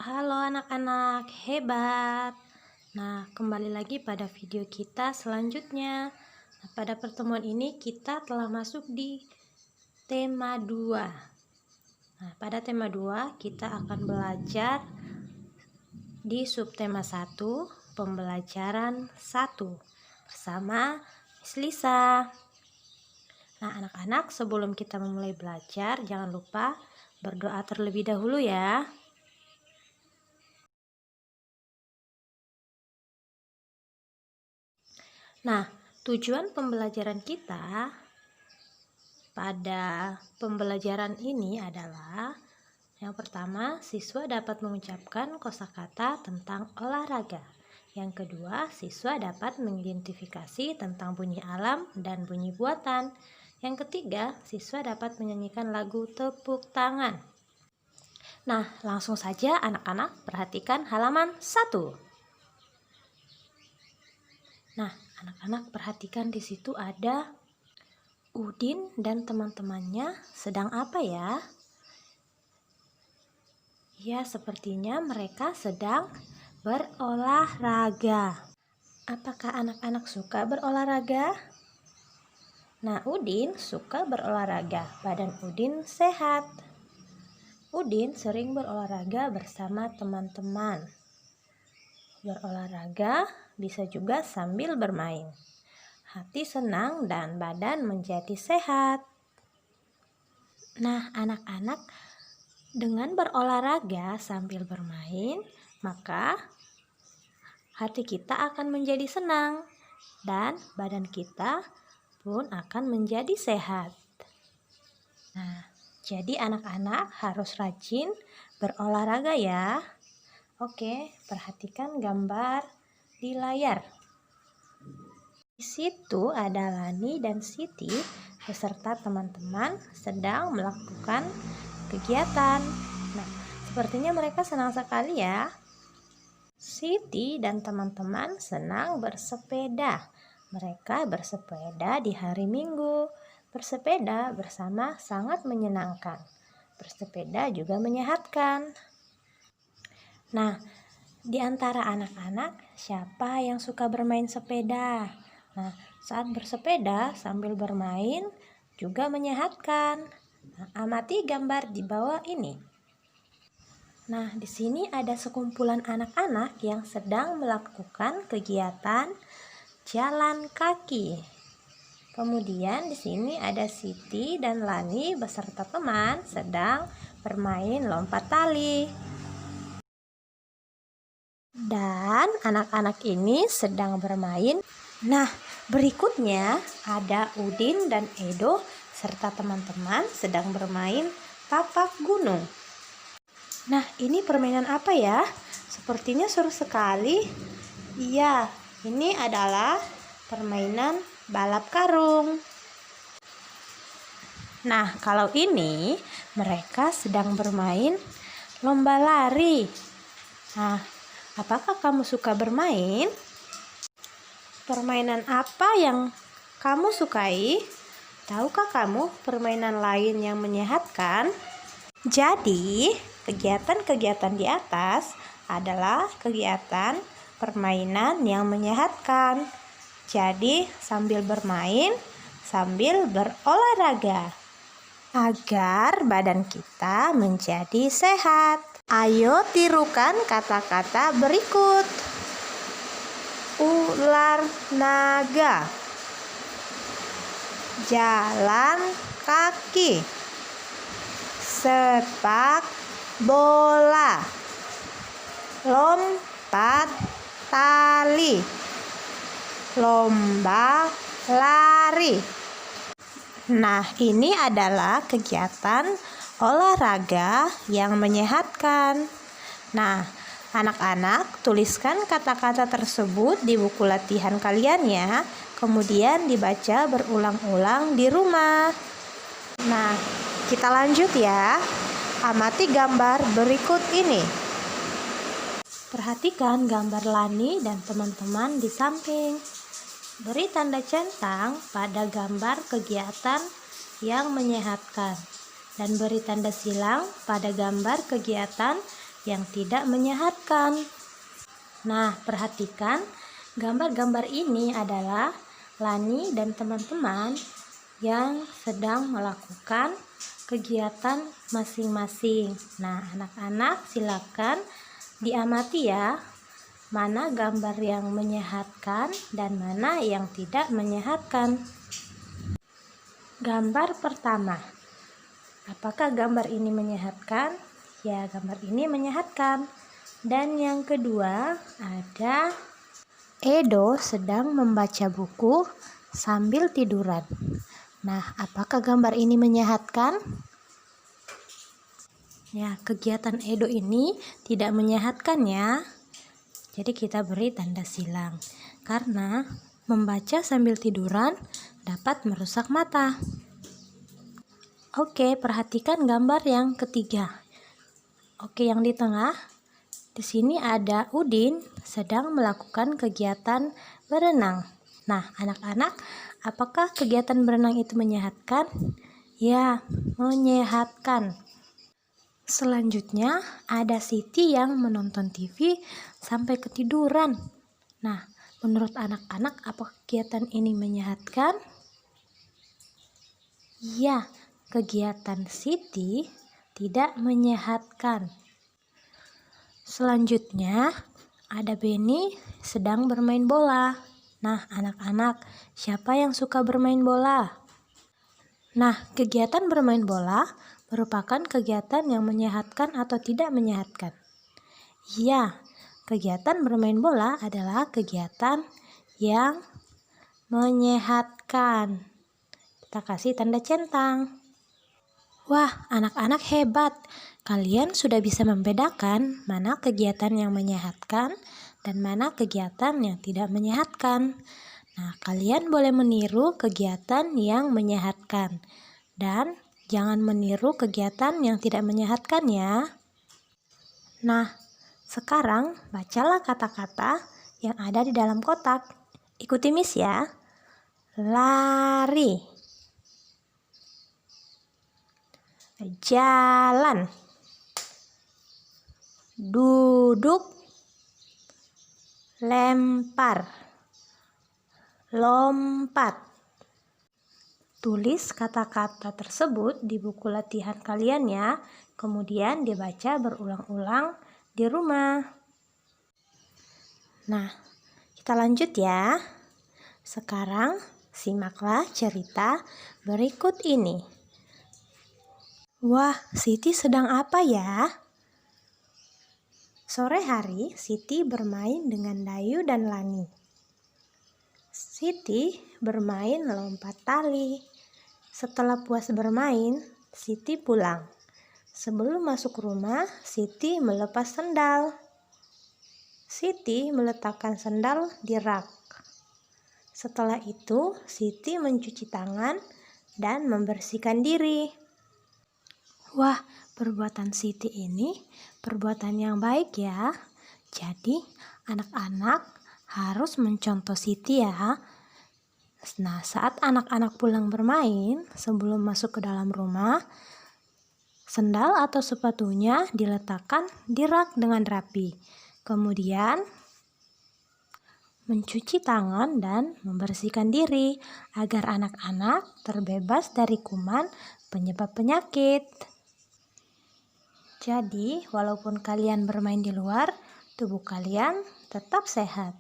Halo anak-anak hebat. Nah, kembali lagi pada video kita selanjutnya. Nah, pada pertemuan ini kita telah masuk di tema 2. Nah, pada tema 2 kita akan belajar di subtema 1, pembelajaran 1 bersama Miss Lisa. Nah, anak-anak, sebelum kita memulai belajar, jangan lupa berdoa terlebih dahulu ya. Nah, tujuan pembelajaran kita pada pembelajaran ini adalah yang pertama, siswa dapat mengucapkan kosakata tentang olahraga. Yang kedua, siswa dapat mengidentifikasi tentang bunyi alam dan bunyi buatan. Yang ketiga, siswa dapat menyanyikan lagu tepuk tangan. Nah, langsung saja anak-anak perhatikan halaman 1. Nah, anak-anak perhatikan di situ ada Udin dan teman-temannya sedang apa ya? Ya, sepertinya mereka sedang berolahraga. Apakah anak-anak suka berolahraga? Nah, Udin suka berolahraga. Badan Udin sehat. Udin sering berolahraga bersama teman-teman. Berolahraga bisa juga sambil bermain. Hati senang dan badan menjadi sehat. Nah, anak-anak, dengan berolahraga sambil bermain, maka hati kita akan menjadi senang dan badan kita pun akan menjadi sehat. Nah, jadi anak-anak harus rajin berolahraga ya. Oke, perhatikan gambar di layar. Di situ ada Lani dan Siti beserta teman-teman sedang melakukan kegiatan. Nah, sepertinya mereka senang sekali ya. Siti dan teman-teman senang bersepeda. Mereka bersepeda di hari Minggu. Bersepeda bersama sangat menyenangkan. Bersepeda juga menyehatkan. Nah, di antara anak-anak, siapa yang suka bermain sepeda? Nah, saat bersepeda sambil bermain juga menyehatkan. Nah, amati gambar di bawah ini. Nah, di sini ada sekumpulan anak-anak yang sedang melakukan kegiatan jalan kaki. Kemudian di sini ada Siti dan Lani beserta teman sedang bermain lompat tali. Dan anak-anak ini sedang bermain. Nah, berikutnya ada Udin dan Edo serta teman-teman sedang bermain tapak gunung. Nah, ini permainan apa ya? Sepertinya seru sekali. Iya, ini adalah permainan balap karung. Nah, kalau ini mereka sedang bermain lomba lari. Nah, apakah kamu suka bermain? Permainan apa yang kamu sukai? Tahukah kamu permainan lain yang menyehatkan? Jadi, kegiatan-kegiatan di atas adalah kegiatan permainan yang menyehatkan. Jadi, sambil bermain, sambil berolahraga, agar badan kita menjadi sehat. Ayo tirukan kata-kata berikut. Ular naga, jalan kaki, sepak bola, lompat tali, lomba lari. Nah, ini adalah kegiatan olahraga yang menyehatkan. Nah, anak-anak, tuliskan kata-kata tersebut di buku latihan kalian ya. Kemudian dibaca berulang-ulang di rumah. Nah, kita lanjut ya. Amati gambar berikut ini. Perhatikan gambar Lani dan teman-teman di samping. Beri tanda centang pada gambar kegiatan yang menyehatkan dan beri tanda silang pada gambar kegiatan yang tidak menyehatkan. Nah, perhatikan gambar-gambar ini adalah Lani dan teman-teman yang sedang melakukan kegiatan masing-masing. Nah, anak-anak silakan diamati ya, mana gambar yang menyehatkan dan mana yang tidak menyehatkan. Gambar pertama, apakah gambar ini menyehatkan? Ya, gambar ini menyehatkan. Dan yang kedua, ada Edo sedang membaca buku sambil tiduran. Nah, apakah gambar ini menyehatkan? Ya, kegiatan Edo ini tidak menyehatkan ya. Jadi kita beri tanda silang. Karena membaca sambil tiduran dapat merusak mata. Oke, perhatikan gambar yang ketiga. Oke, yang di tengah. Di sini ada Udin sedang melakukan kegiatan berenang. Nah, anak-anak, apakah kegiatan berenang itu menyehatkan? Ya, menyehatkan. Selanjutnya, ada Siti yang menonton TV sampai ketiduran. Nah, menurut anak-anak, apakah kegiatan ini menyehatkan? Ya, kegiatan Siti tidak menyehatkan. Selanjutnya, ada Beni sedang bermain bola. Nah, anak-anak, siapa yang suka bermain bola? Nah, kegiatan bermain bola merupakan kegiatan yang menyehatkan atau tidak menyehatkan? Ya, kegiatan bermain bola adalah kegiatan yang menyehatkan. Kita kasih tanda centang. Wah, anak-anak hebat. Kalian sudah bisa membedakan mana kegiatan yang menyehatkan dan mana kegiatan yang tidak menyehatkan. Nah, kalian boleh meniru kegiatan yang menyehatkan dan jangan meniru kegiatan yang tidak menyehatkan ya. Nah, sekarang bacalah kata-kata yang ada di dalam kotak. Ikuti Miss ya. Lari, jalan, duduk, lempar, lompat. Tulis kata-kata tersebut di buku latihan kalian ya. Kemudian dibaca berulang-ulang di rumah. Nah, kita lanjut ya. Sekarang simaklah cerita berikut ini. Wah, Siti sedang apa ya? Sore hari, Siti bermain dengan Dayu dan Lani. Siti bermain lompat tali. Setelah puas bermain, Siti pulang. Sebelum masuk rumah, Siti melepas sendal. Siti meletakkan sendal di rak. Setelah itu, Siti mencuci tangan dan membersihkan diri. Wah, perbuatan Siti ini perbuatan yang baik ya. Jadi, anak-anak harus mencontoh Siti ya. Nah, saat anak-anak pulang bermain, sebelum masuk ke dalam rumah, sendal atau sepatunya diletakkan di rak dengan rapi. Kemudian, mencuci tangan dan membersihkan diri agar anak-anak terbebas dari kuman penyebab penyakit. Jadi, walaupun kalian bermain di luar, tubuh kalian tetap sehat.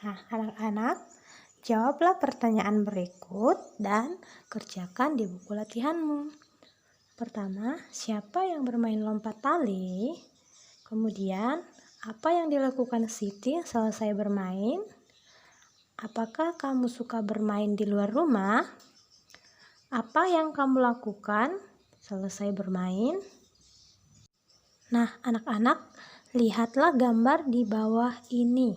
Nah, anak-anak, jawablah pertanyaan berikut dan kerjakan di buku latihanmu. Pertama, siapa yang bermain lompat tali? Kemudian, apa yang dilakukan Siti selesai bermain? Apakah kamu suka bermain di luar rumah? Apa yang kamu lakukan selesai bermain? Nah, anak-anak, lihatlah gambar di bawah ini.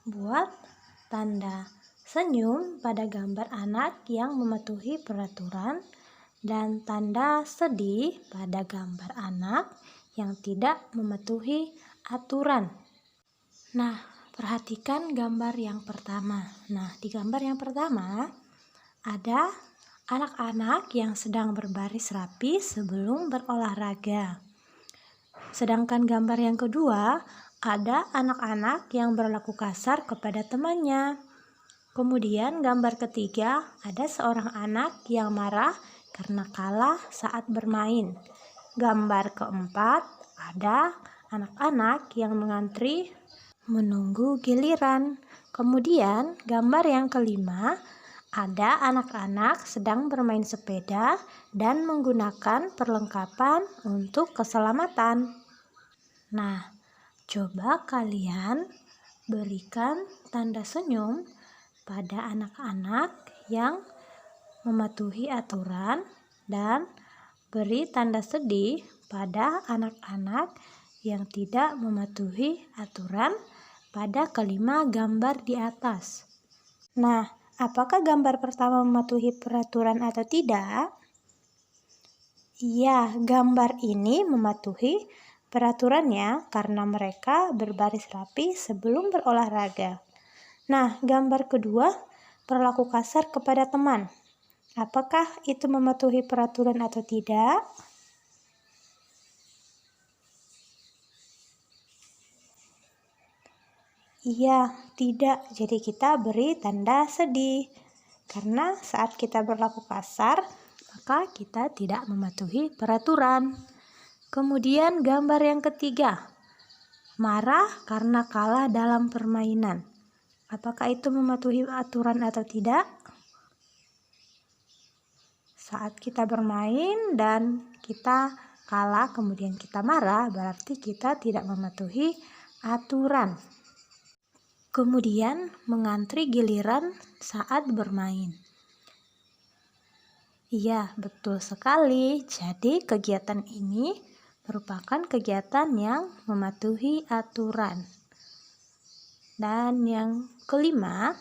Buat tanda senyum pada gambar anak yang mematuhi peraturan dan tanda sedih pada gambar anak yang tidak mematuhi aturan. Nah, perhatikan gambar yang pertama. Nah, di gambar yang pertama, ada anak-anak yang sedang berbaris rapi sebelum berolahraga. Sedangkan gambar yang kedua, ada anak-anak yang berlaku kasar kepada temannya. Kemudian gambar ketiga, ada seorang anak yang marah karena kalah saat bermain. Gambar keempat, ada anak-anak yang mengantri menunggu giliran. Kemudian gambar yang kelima, ada anak-anak sedang bermain sepeda dan menggunakan perlengkapan untuk keselamatan. Nah, coba kalian berikan tanda senyum pada anak-anak yang mematuhi aturan dan beri tanda sedih pada anak-anak yang tidak mematuhi aturan pada kelima gambar di atas. Nah, apakah gambar pertama mematuhi peraturan atau tidak? Iya, gambar ini mematuhi peraturannya karena mereka berbaris rapi sebelum berolahraga. Nah, gambar kedua, berlaku kasar kepada teman. Apakah itu mematuhi peraturan atau tidak? Iya, tidak. Jadi kita beri tanda sedih. Karena saat kita berlaku kasar, maka kita tidak mematuhi peraturan. Kemudian gambar yang ketiga, marah karena kalah dalam permainan. Apakah itu mematuhi aturan atau tidak? Saat kita bermain dan kita kalah kemudian kita marah, berarti kita tidak mematuhi aturan. Kemudian mengantri giliran saat bermain. Iya, betul sekali. Jadi kegiatan ini merupakan kegiatan yang mematuhi aturan. Dan yang kelima,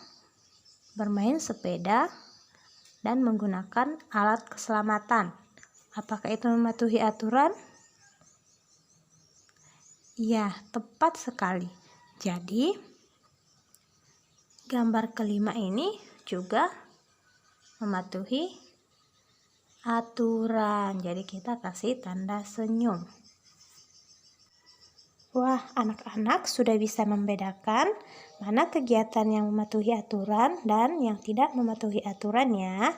bermain sepeda dan menggunakan alat keselamatan. Apakah itu mematuhi aturan? Ya, tepat sekali. Jadi, gambar kelima ini juga mematuhi aturan. Jadi kita kasih tanda senyum. Wah, anak-anak sudah bisa membedakan mana kegiatan yang mematuhi aturan dan yang tidak mematuhi aturannya.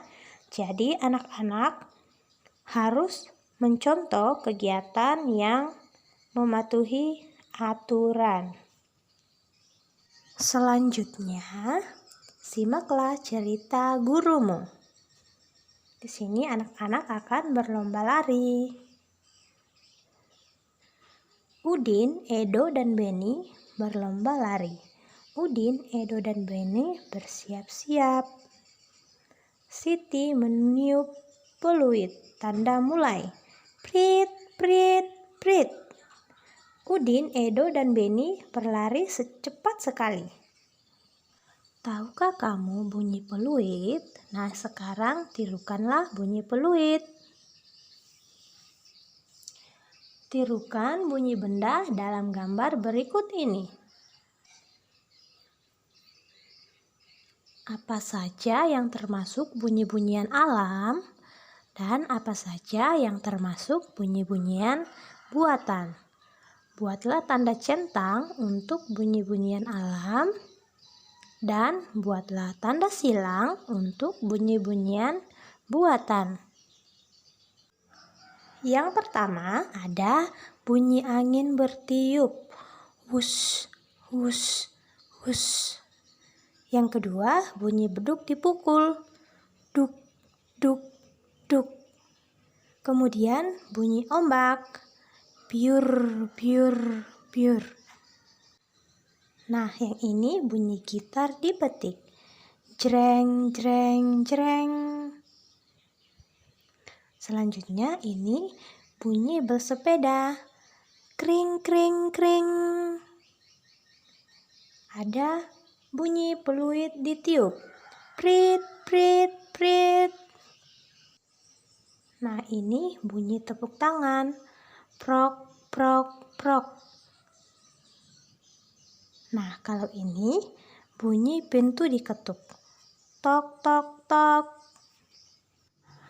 Jadi anak-anak harus mencontoh kegiatan yang mematuhi aturan. Selanjutnya, simaklah cerita gurumu. Di sini anak-anak akan berlomba lari. Udin, Edo, dan Beni berlomba lari. Udin, Edo, dan Beni bersiap-siap. Siti meniup peluit, tanda mulai. Prit, prit, prit. Udin, Edo, dan Beni berlari secepat sekali. Tahukah kamu bunyi peluit? Nah, sekarang tirukanlah bunyi peluit. Tirukan bunyi benda dalam gambar berikut ini. Apa saja yang termasuk bunyi-bunyian alam dan apa saja yang termasuk bunyi-bunyian buatan? Buatlah tanda centang untuk bunyi-bunyian alam dan buatlah tanda silang untuk bunyi-bunyian buatan. Yang pertama ada bunyi angin bertiup, wush, wush, wush. Yang kedua bunyi beduk dipukul, duk, duk, duk. Kemudian bunyi ombak, biur, biur, biur. Nah, yang ini bunyi gitar dipetik, jreng, jreng, jreng. Selanjutnya ini bunyi bersepeda, kring, kring, kring. Ada bunyi peluit ditiup, prit, prit, prit. Nah, ini bunyi tepuk tangan, prok, prok, prok. Nah, kalau ini bunyi pintu diketuk, tok, tok, tok.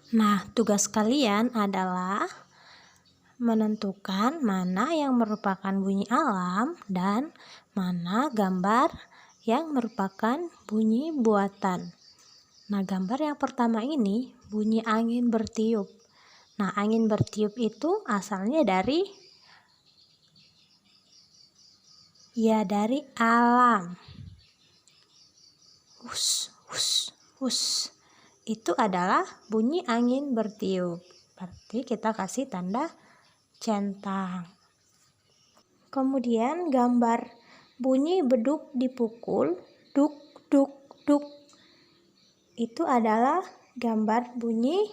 Nah, tugas kalian adalah menentukan mana yang merupakan bunyi alam dan mana gambar yang merupakan bunyi buatan. Nah, gambar yang pertama ini bunyi angin bertiup. Nah, angin bertiup itu asalnya dari alam. Hus, hus, hus. Itu adalah bunyi angin bertiup. Berarti kita kasih tanda centang. Kemudian gambar bunyi beduk dipukul, duk, duk, duk. Itu adalah gambar bunyi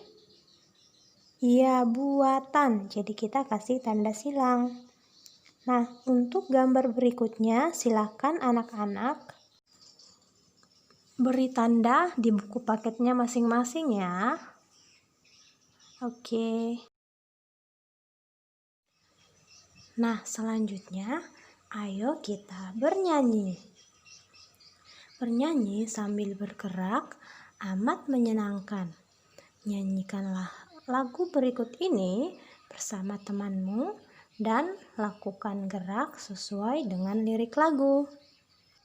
buatan. Jadi kita kasih tanda silang. Nah, untuk gambar berikutnya silakan anak-anak beri tanda di buku paketnya masing-masing ya. Oke. Nah, selanjutnya ayo kita bernyanyi. Bernyanyi sambil bergerak amat menyenangkan. Nyanyikanlah lagu berikut ini bersama temanmu dan lakukan gerak sesuai dengan lirik lagu.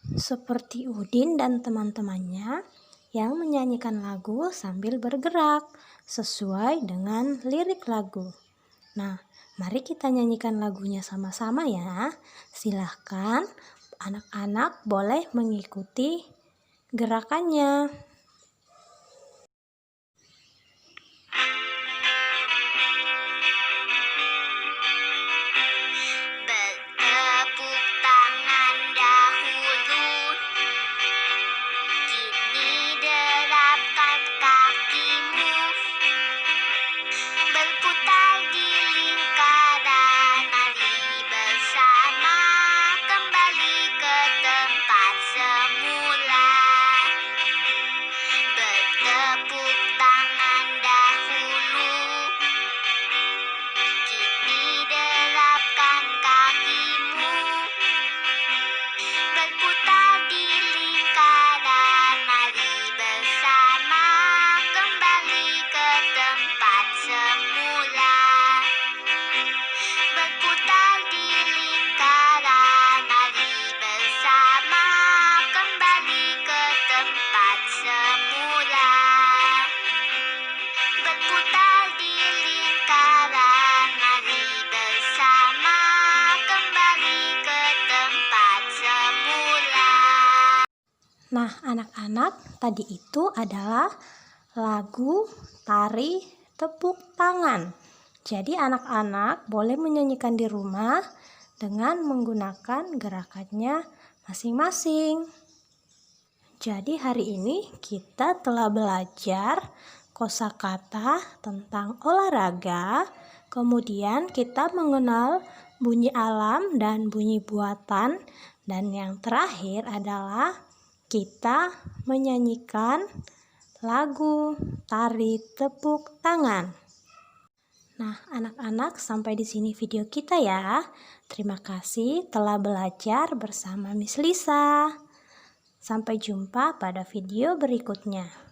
Seperti Udin dan teman-temannya yang menyanyikan lagu sambil bergerak sesuai dengan lirik lagu. Nah, mari kita nyanyikan lagunya sama-sama ya. Silahkan anak-anak boleh mengikuti gerakannya. Bertepuk tangan dahulu, kini derapkan kakimu, berputar di lingkaran, mari bersama kembali ke tempat semula. Bertepuk tangan dahulu, kini derapkan kakimu, berputar di lingkaran, mari bersama kembali ke tempat semula. Berputar di lingkaran, mari bersama kembali ke tempat semula. Berputar di lingkaran, mari bersama kembali ke tempat semula. Nah, anak-anak, tadi itu adalah lagu tari tepuk tangan. Jadi anak-anak boleh menyanyikan di rumah dengan menggunakan gerakannya masing-masing. Jadi hari ini kita telah belajar kosakata tentang olahraga, kemudian kita mengenal bunyi alam dan bunyi buatan, dan yang terakhir adalah kita menyanyikan lagu tari tepuk tangan. Nah, anak-anak, sampai di sini video kita ya. Terima kasih telah belajar bersama Miss Lisa. Sampai jumpa pada video berikutnya.